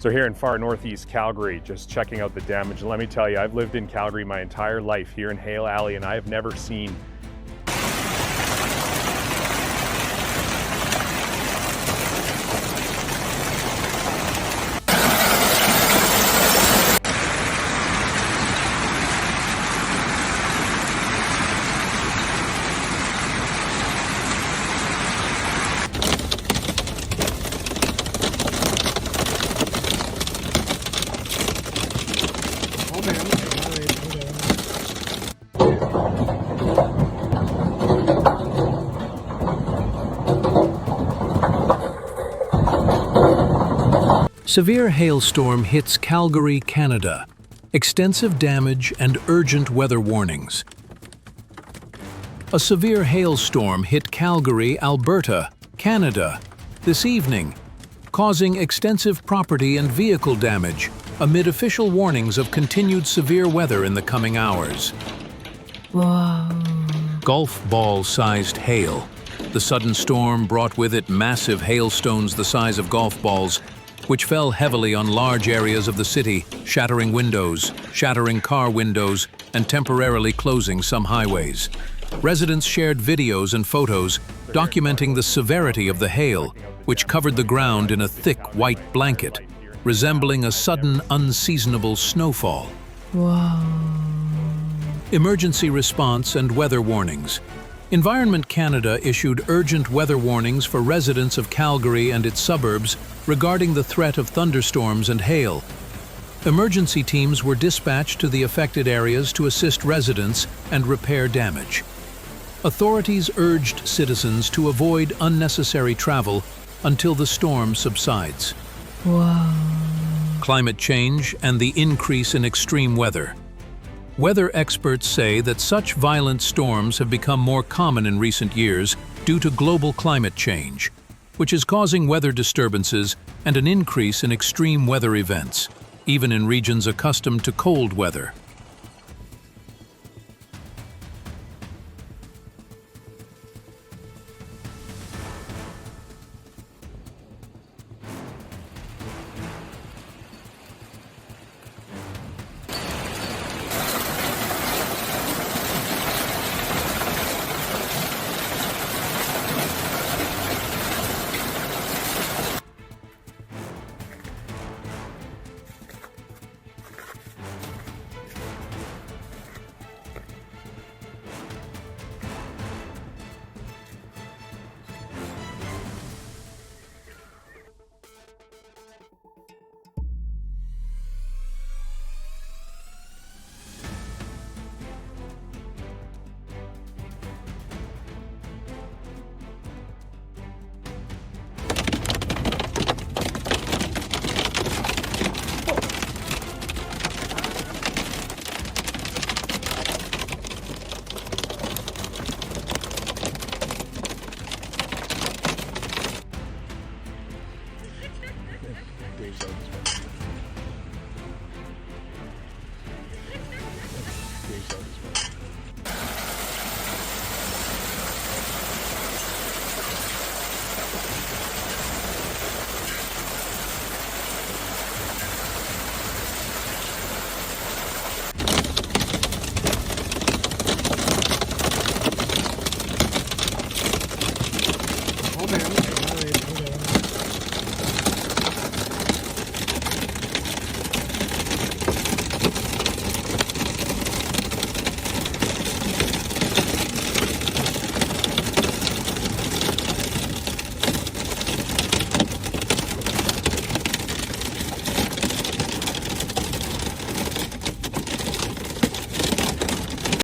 So here in far northeast Calgary, just checking out the damage. And let me tell you, I've lived in Calgary my entire life here in Hale Alley, and I have never seen Severe hailstorm hits Calgary, Canada. Extensive damage and urgent weather warnings. A severe hailstorm hit Calgary, Alberta, Canada, this evening, causing extensive property and vehicle damage amid official warnings of continued severe weather in the coming hours. Wow. Golf ball-sized hail. The sudden storm brought with it massive hailstones the size of golf balls, which fell heavily on large areas of the city, shattering windows, shattering car windows, and temporarily closing some highways. Residents shared videos and photos documenting the severity of the hail, which covered the ground in a thick white blanket, resembling a sudden, unseasonable snowfall. Wow. Emergency response and weather warnings. Environment Canada issued urgent weather warnings for residents of Calgary and its suburbs regarding the threat of thunderstorms and hail. Emergency teams were dispatched to the affected areas to assist residents and repair damage. Authorities urged citizens to avoid unnecessary travel until the storm subsides. Wow. Climate change and the increase in extreme weather. Weather experts say that such violent storms have become more common in recent years due to global climate change, which is causing weather disturbances and an increase in extreme weather events, even in regions accustomed to cold weather.